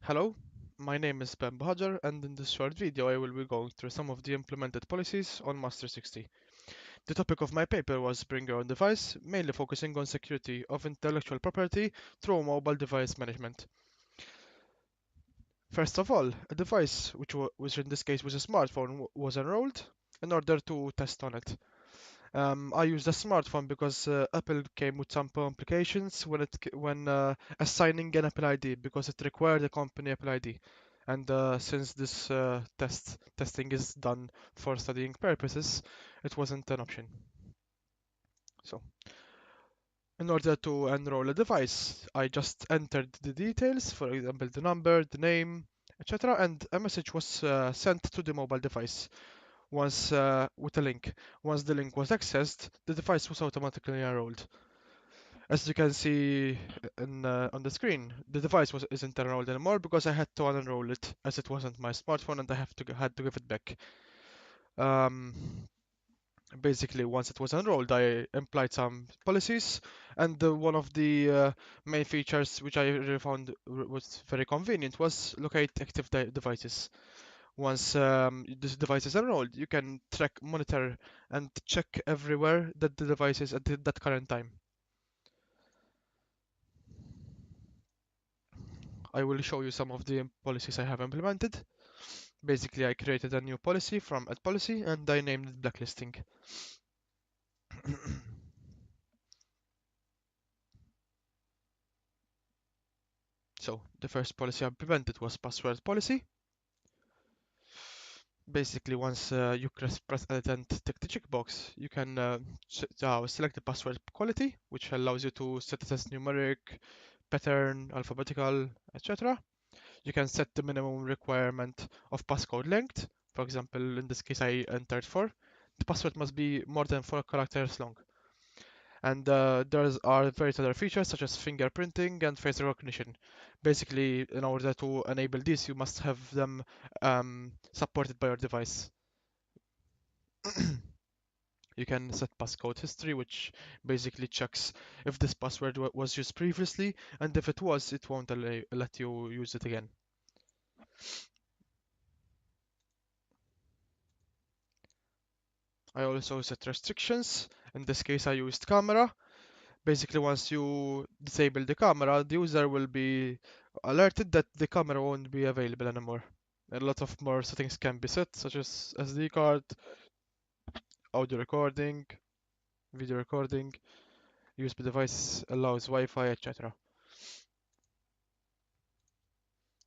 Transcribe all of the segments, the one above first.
Hello, my name is Ben Bahajar, and in this short video I will be going through some of the implemented policies on Master60. The topic of my paper was Bring Your Own Device, mainly focusing on security of intellectual property through mobile device management. First of all, a device, which in this case was a smartphone, was enrolled in order to test on it. I used a smartphone because Apple came with some complications when assigning an Apple ID because it required a company Apple ID. And since this testing is done for studying purposes, it wasn't an option. So, in order to enroll a device, I just entered the details, for example, the number, the name, etc., and a message was sent to the mobile device once with a link. Once the link was accessed, the device was automatically enrolled. As you can see on the screen, the device isn't enrolled anymore because I had to unenroll it as it wasn't my smartphone and I had to give it back. Um, Basically, once it was enrolled, I applied some policies, and one of the main features which I really found was very convenient was locate active devices. Once this device is enrolled, you can track, monitor, and check everywhere that the device is at that current time. I will show you some of the policies I have implemented. Basically, I created a new policy from add policy and I named it blacklisting. So the first policy I implemented was password policy. Basically, once you press edit and tick the checkbox, you can select the password quality, which allows you to set it as numeric, pattern, alphabetical, etc. You can set the minimum requirement of passcode length. For example, in this case, I entered 4. The password must be more than 4 characters long. And there are various other features such as fingerprinting and face recognition. Basically, in order to enable this, you must have them supported by your device. You can set passcode history, which basically checks if this password was used previously, and if it was, it won't let you use it again. I also set restrictions. In this case, I used camera. Basically, once you disable the camera, the user will be alerted that the camera won't be available anymore. A lot of more settings can be set, such as SD card, audio recording, video recording, USB device allows Wi-Fi, etc.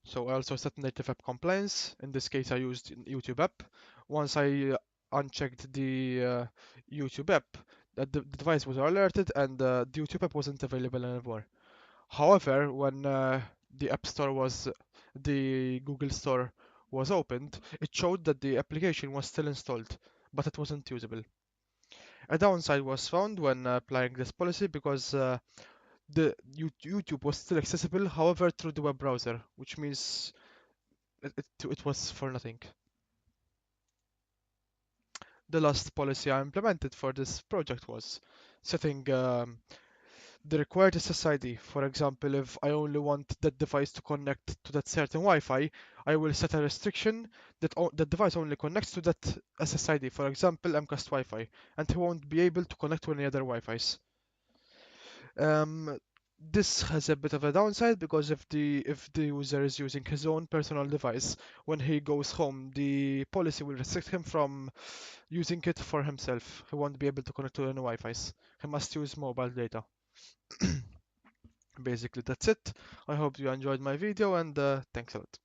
So I also set native app compliance. In this case, I used YouTube app. Once I unchecked the YouTube app, the device was alerted and the YouTube app wasn't available anymore. However, when the Google Store was opened, it showed that the application was still installed, but it wasn't usable. A downside was found when applying this policy because the YouTube was still accessible, however, through the web browser, which means it was for nothing. The last policy I implemented for this project was setting the required SSID. For example, if I only want that device to connect to that certain Wi-Fi, I will set a restriction that the device only connects to that SSID. For example, MCAST Wi-Fi, and he won't be able to connect to any other Wi-Fis. Um, this has a bit of a downside because if the user is using his own personal device, when he goes home, the policy will restrict him from using it for himself. He won't be able to connect to any Wi-Fis. He must use mobile data. Basically, that's it. I hope you enjoyed my video and thanks a lot.